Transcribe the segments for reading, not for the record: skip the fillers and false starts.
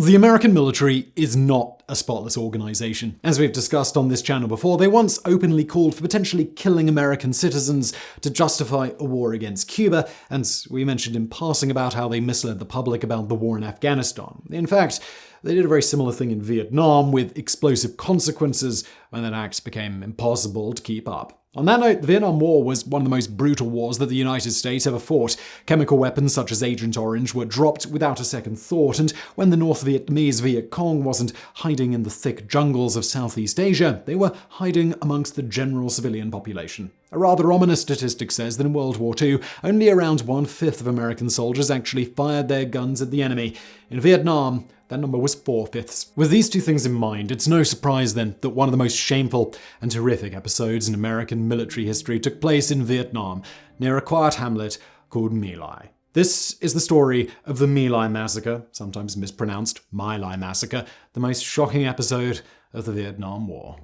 The American military is not a spotless organization. As we've discussed on this channel before, they once openly called for potentially killing American citizens to justify a war against Cuba, and we mentioned in passing about how they misled the public about the war in Afghanistan. In fact, they did a very similar thing in Vietnam with explosive consequences when that act became impossible to keep up. On that note, the Vietnam War was one of the most brutal wars that the United States ever fought. Chemical weapons such as Agent Orange were dropped without a second thought, and when the North Vietnamese Viet Cong wasn't hiding in the thick jungles of Southeast Asia, they were hiding amongst the general civilian population. A rather ominous statistic says that in World War II, only around 1/5 of American soldiers actually fired their guns at the enemy. In Vietnam, that number was 4/5. With these two things in mind, it's no surprise then that one of the most shameful and horrific episodes in American military history took place in Vietnam, near a quiet hamlet called My Lai. This is the story of the My Lai Massacre, sometimes mispronounced Mai Lai Massacre, the most shocking episode of the Vietnam War.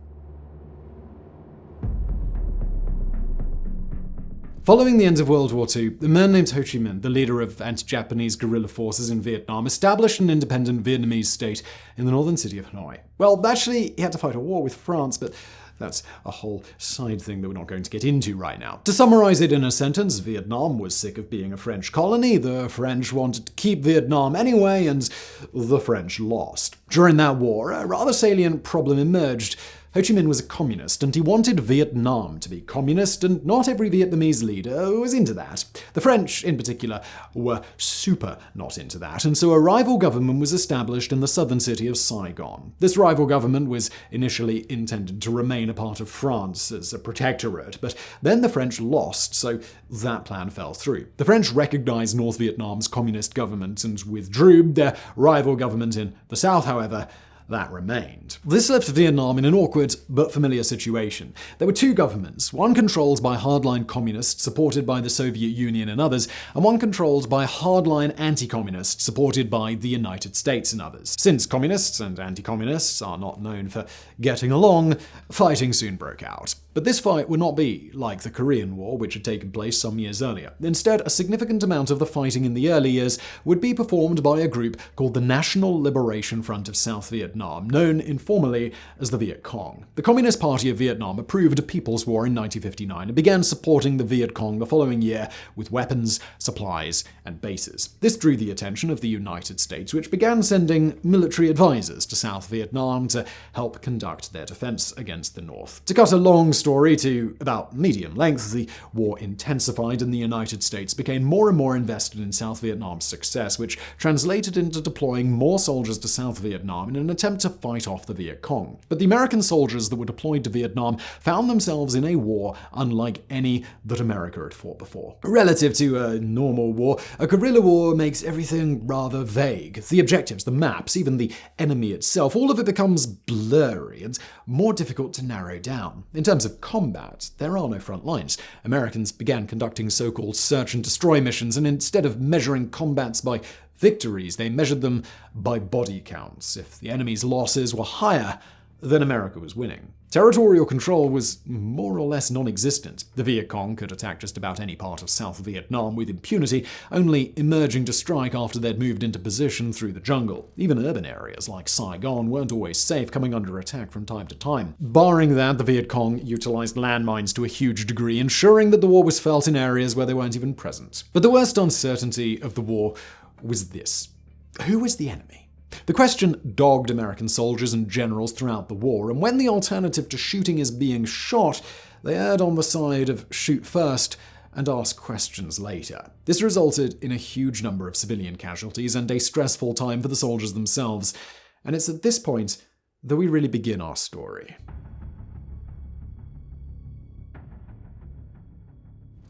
Following the end of World War II, a man named Ho Chi Minh, the leader of anti-Japanese guerrilla forces in Vietnam, established an independent Vietnamese state in the northern city of Hanoi. Well, actually, he had to fight a war with France, but that's a whole side thing that we're not going to get into right now. To summarize it in a sentence, Vietnam was sick of being a French colony, the French wanted to keep Vietnam anyway, and the French lost. During that war, a rather salient problem emerged. Ho Chi Minh was a communist, and he wanted Vietnam to be communist, and not every Vietnamese leader was into that. The French, in particular, were super not into that, and so a rival government was established in the southern city of Saigon. This rival government was initially intended to remain a part of France as a protectorate, but then the French lost, so that plan fell through. The French recognized North Vietnam's communist government and withdrew. Their rival government in the south, however, that remained. This left Vietnam in an awkward but familiar situation. There were two governments, one controlled by hardline communists supported by the Soviet Union and others, and one controlled by hardline anti-communists supported by the United States and others. Since communists and anti-communists are not known for getting along, fighting soon broke out. But this fight would not be like the Korean War, which had taken place some years earlier. Instead, a significant amount of the fighting in the early years would be performed by a group called the National Liberation Front of South Vietnam, known informally as the Viet Cong. The Communist Party of Vietnam approved a People's War in 1959 and began supporting the Viet Cong the following year with weapons, supplies, and bases. This drew the attention of the United States, which began sending military advisors to South Vietnam to help conduct their defense against the North. To cut a long story to about medium length, the war intensified and the United States became more and more invested in South Vietnam's success, which translated into deploying more soldiers to South Vietnam in an attempt to fight off the Viet Cong. But the American soldiers that were deployed to Vietnam found themselves in a war unlike any that America had fought before. Relative to a normal war, a guerrilla war makes everything rather vague. The objectives, the maps, even the enemy itself, all of it becomes blurry and more difficult to narrow down. In terms of combat, there are no front lines. Americans began conducting so-called search and destroy missions, and instead of measuring combats by victories, they measured them by body counts. If the enemy's losses were higher, then America was winning. Territorial control was more or less non-existent. The Viet Cong could attack just about any part of South Vietnam with impunity, only emerging to strike after they'd moved into position through the jungle. Even urban areas like Saigon weren't always safe, coming under attack from time to time. Barring that, the Viet Cong utilized landmines to a huge degree, ensuring that the war was felt in areas where they weren't even present. But the worst uncertainty of the war was this: who was the enemy? The question dogged American soldiers and generals throughout the war, and when the alternative to shooting is being shot, they erred on the side of shoot first and ask questions later. This resulted in a huge number of civilian casualties and a stressful time for the soldiers themselves, and it's at this point that we really begin our story.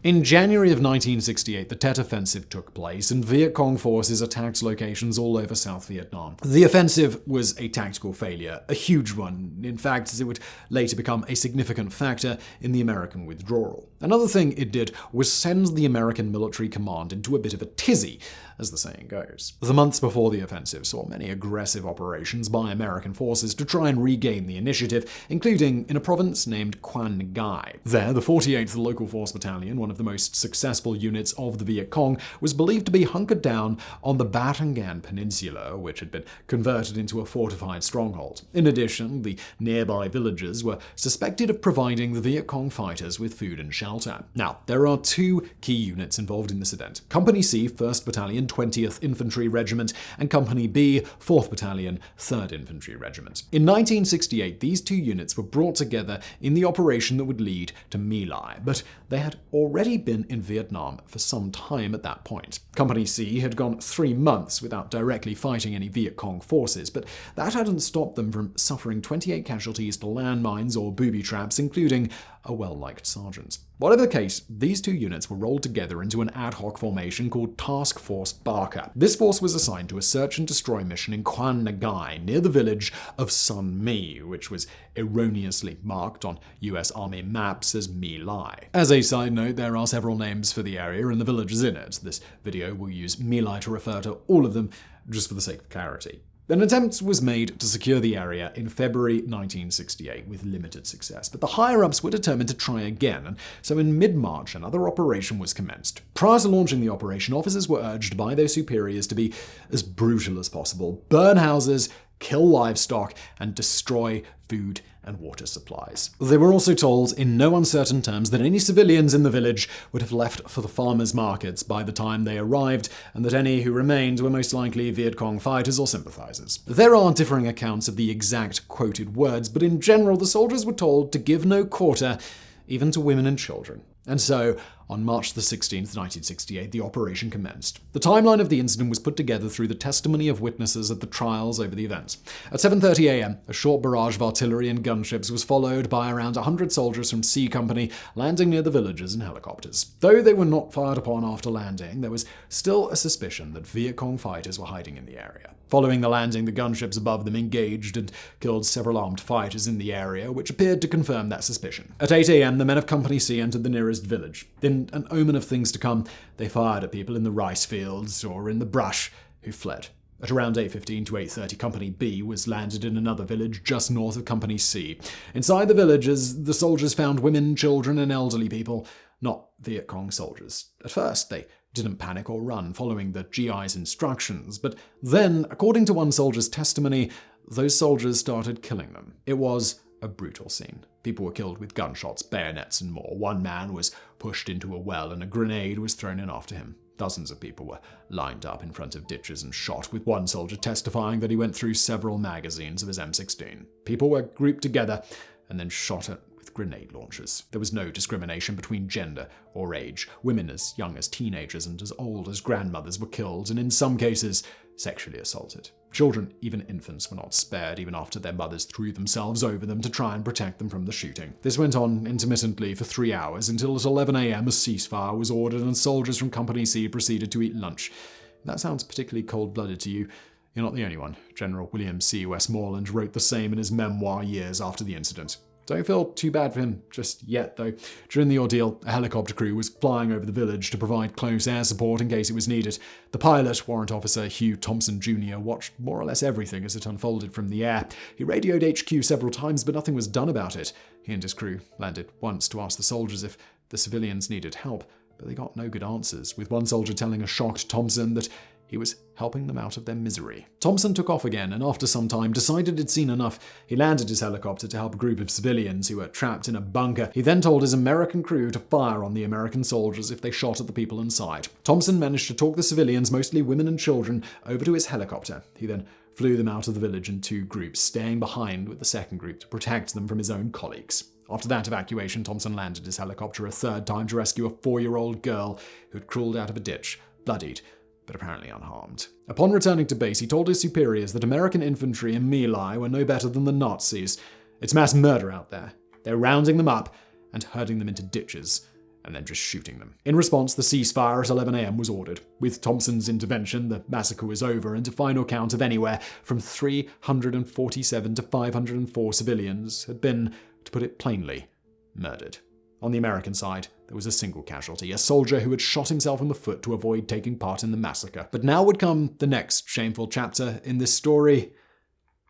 In January of 1968, the Tet Offensive took place, and Viet Cong forces attacked locations all over South Vietnam. The offensive was a tactical failure, a huge one. In fact, it would later become a significant factor in the American withdrawal. Another thing it did was send the American military command into a bit of a tizzy. as the saying goes. The months before the offensive saw many aggressive operations by American forces to try and regain the initiative, including in a province named Quan Ngai. There, the 48th Local Force Battalion, one of the most successful units of the Viet Cong, was believed to be hunkered down on the Batangan Peninsula, which had been converted into a fortified stronghold. In addition, the nearby villages were suspected of providing the Viet Cong fighters with food and shelter. Now, there are two key units involved in this event: Company C, 1st Battalion, 20th Infantry Regiment, and Company B, 4th Battalion, 3rd Infantry Regiment. In 1968, these two units were brought together in the operation that would lead to My Lai, but they had already been in Vietnam for some time at that point. Company C had gone 3 months without directly fighting any Viet Cong forces, but that hadn't stopped them from suffering 28 casualties to landmines or booby traps, including a well-liked sergeant. Whatever the case, these two units were rolled together into an ad hoc formation called Task Force Barca. This force was assigned to a search and destroy mission in Quan Ngai, near the village of Sun Mi, which was erroneously marked on US Army maps as My Lai. As a side note, there are several names for the area and the villages in it. This video will use My Lai to refer to all of them, just for the sake of clarity. An attempt was made to secure the area in February 1968 with limited success, but the higher-ups were determined to try again, and so in mid-March another operation was commenced. Prior to launching the operation, officers were urged by their superiors to be as brutal as possible, burn houses, kill livestock, and destroy food and water supplies. They were also told in no uncertain terms that any civilians in the village would have left for the farmers' markets by the time they arrived, and that any who remained were most likely Viet Cong fighters or sympathizers. There are differing accounts of the exact quoted words, but in general the soldiers were told to give no quarter, even to women and children. And so, on March 16, 1968, the operation commenced. The timeline of the incident was put together through the testimony of witnesses at the trials over the events. At 7:30 a.m., a short barrage of artillery and gunships was followed by around 100 soldiers from C Company landing near the villages in helicopters. Though they were not fired upon after landing, there was still a suspicion that Viet Cong fighters were hiding in the area. Following the landing, the gunships above them engaged and killed several armed fighters in the area, which appeared to confirm that suspicion. At 8 a.m., the men of Company C entered the nearest village. In an omen of things to come, they fired at people in the rice fields or in the brush who fled. At around 8:15 to 8:30, Company B was landed in another village just north of Company C. Inside the villages, the soldiers found women, children, and elderly people, not Viet Cong soldiers. At first, they didn't panic or run, following the GI's instructions, but then, according to one soldier's testimony, those soldiers started killing them. It was a brutal scene. People were killed with gunshots, bayonets, and more. One man was pushed into a well and a grenade was thrown in after him. Dozens of people were lined up in front of ditches and shot, with one soldier testifying that he went through several magazines of his M16. People were grouped together and then shot at with grenade launchers. There was no discrimination between gender or age. Women as young as teenagers and as old as grandmothers were killed, and in some cases, sexually assaulted. Children, even infants, were not spared even after their mothers threw themselves over them to try and protect them from the shooting. This went on intermittently for 3 hours until at 11 a.m. a ceasefire was ordered and soldiers from Company C proceeded to eat lunch. If that sounds particularly cold-blooded to you, you're not the only one. General William C. Westmoreland wrote the same in his memoir years after the incident. Don't feel too bad for him just yet, though. During the ordeal, a helicopter crew was flying over the village to provide close air support in case it was needed. The pilot, Warrant Officer Hugh Thompson Jr., watched more or less everything as it unfolded from the air. He radioed HQ several times, but nothing was done about it. He and his crew landed once to ask the soldiers if the civilians needed help, but they got no good answers, with one soldier telling a shocked Thompson that he was helping them out of their misery. Thompson took off again and after some time decided he'd seen enough. He landed his helicopter to help a group of civilians who were trapped in a bunker. He then told his American crew to fire on the American soldiers if they shot at the people inside. Thompson managed to talk the civilians, mostly women and children, over to his helicopter. He then flew them out of the village in 2 groups, staying behind with the second group to protect them from his own colleagues. After that evacuation, Thompson landed his helicopter a 3rd time to rescue a 4-year-old girl who had crawled out of a ditch, bloodied, but apparently unharmed. Upon returning to base, he told his superiors that American infantry in My Lai were no better than the Nazis. It's mass murder out there. They're rounding them up and herding them into ditches, and then just shooting them. In response, the ceasefire at 11 a.m. was ordered. With Thompson's intervention, the massacre was over, and a final count of anywhere from 347 to 504 civilians had been, to put it plainly, murdered. On the American side, there was a single casualty, a soldier who had shot himself in the foot to avoid taking part in the massacre. But now would come the next shameful chapter in this story,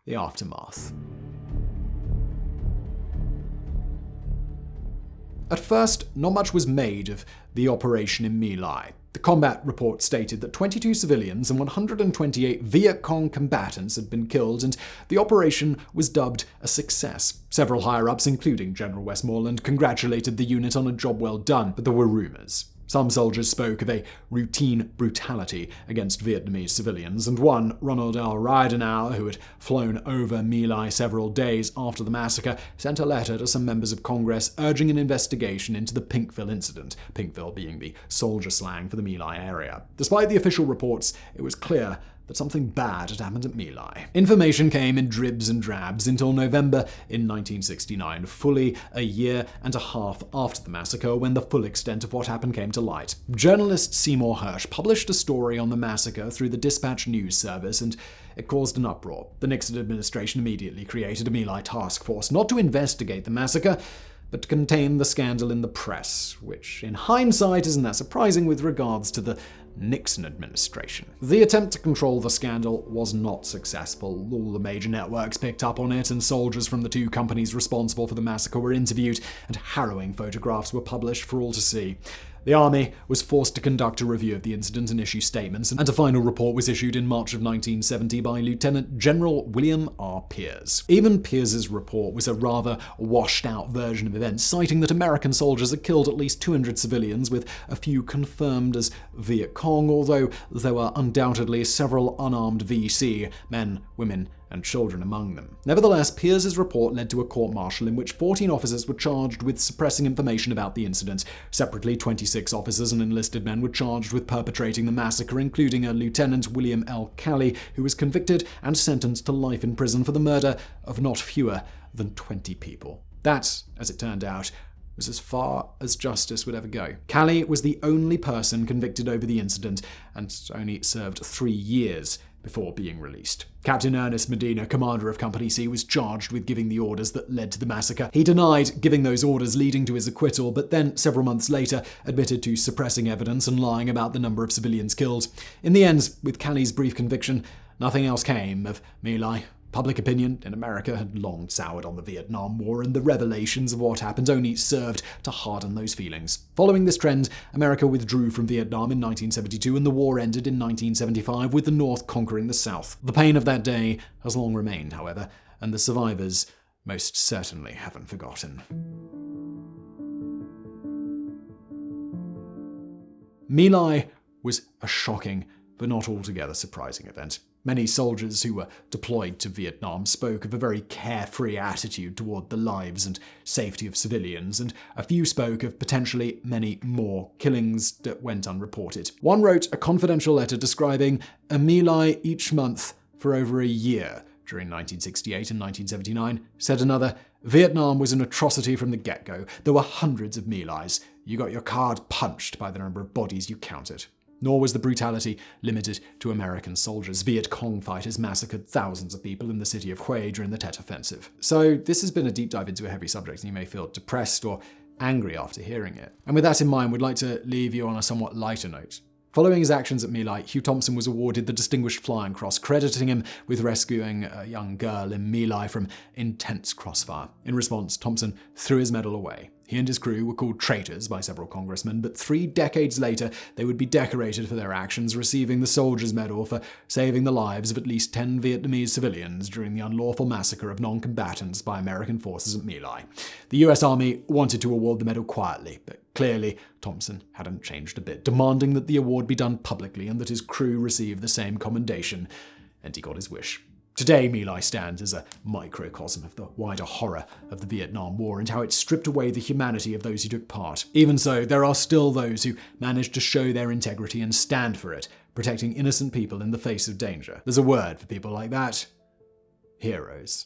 the aftermath. At first, not much was made of the operation in My Lai. The combat report stated that 22 civilians and 128 Viet Cong combatants had been killed, and the operation was dubbed a success. Several higher-ups, including General Westmoreland, congratulated the unit on a job well done, but there were rumors. Some soldiers spoke of a routine brutality against Vietnamese civilians, and one, Ronald L. Ridenau, who had flown over My Lai several days after the massacre, sent a letter to some members of Congress urging an investigation into the Pinkville incident, Pinkville being the soldier slang for the My Lai area. Despite the official reports, it was clear that something bad had happened at My Lai. Information came in dribs and drabs until November in 1969, fully a year and a half after the massacre, when the full extent of what happened came to light. Journalist Seymour Hersh published a story on the massacre through the Dispatch News Service, and it caused an uproar. The Nixon administration immediately created a My Lai task force, not to investigate the massacre, but to contain the scandal in the press, which in hindsight isn't that surprising with regards to the Nixon administration. The attempt to control the scandal was not successful. All the major networks picked up on it, and soldiers from the two companies responsible for the massacre were interviewed, and harrowing photographs were published for all to see. The army was forced to conduct a review of the incident and issue statements, and a final report was issued in March of 1970 by Lieutenant General William R. Pierce. Even Pierce's report was a rather washed-out version of events, citing that American soldiers had killed at least 200 civilians, with a few confirmed as Viet Cong, although there were undoubtedly several unarmed VC, men, women, and children among them. Nevertheless, Pierce's report led to a court-martial in which 14 officers were charged with suppressing information about the incident. Separately, 26 officers and enlisted men were charged with perpetrating the massacre, including a Lieutenant William L. Calley, who was convicted and sentenced to life in prison for the murder of not fewer than 20 people. That, as it turned out, was as far as justice would ever go. Calley was the only person convicted over the incident, and only served 3 years before being released. Captain Ernest Medina, commander of Company C, was charged with giving the orders that led to the massacre. He denied giving those orders, leading to his acquittal, but then, several months later, admitted to suppressing evidence and lying about the number of civilians killed. In the end, with Calley's brief conviction, nothing else came of My Lai. Public opinion in America had long soured on the Vietnam War, and the revelations of what happened only served to harden those feelings. Following this trend, America withdrew from Vietnam in 1972, and the war ended in 1975, with the North conquering the South. The pain of that day has long remained, however, and the survivors most certainly haven't forgotten. My Lai was a shocking but not altogether surprising event. Many soldiers who were deployed to Vietnam spoke of a very carefree attitude toward the lives and safety of civilians, and a few spoke of potentially many more killings that went unreported. One wrote a confidential letter describing a My Lai each month for over a year during 1968 and 1979. Said another, Vietnam was an atrocity from the get-go. There were hundreds of My Lais. You got your card punched by the number of bodies you counted. Nor was the brutality limited to American soldiers. Viet Cong fighters massacred thousands of people in the city of Hue during the Tet Offensive. So this has been a deep dive into a heavy subject, and you may feel depressed or angry after hearing it. And with that in mind, we'd like to leave you on a somewhat lighter note. Following his actions at My Lai, Hugh Thompson was awarded the Distinguished Flying Cross, crediting him with rescuing a young girl in My Lai from intense crossfire. In response, Thompson threw his medal away. He and his crew were called traitors by several congressmen, but 3 decades later, they would be decorated for their actions, receiving the Soldier's Medal for saving the lives of at least 10 Vietnamese civilians during the unlawful massacre of non-combatants by American forces at My Lai. The US Army wanted to award the medal quietly, but clearly Thompson hadn't changed a bit, demanding that the award be done publicly and that his crew receive the same commendation, and he got his wish. Today, My Lai stands as a microcosm of the wider horror of the Vietnam War and how it stripped away the humanity of those who took part. Even so, there are still those who manage to show their integrity and stand for it, protecting innocent people in the face of danger. There's a word for people like that: heroes.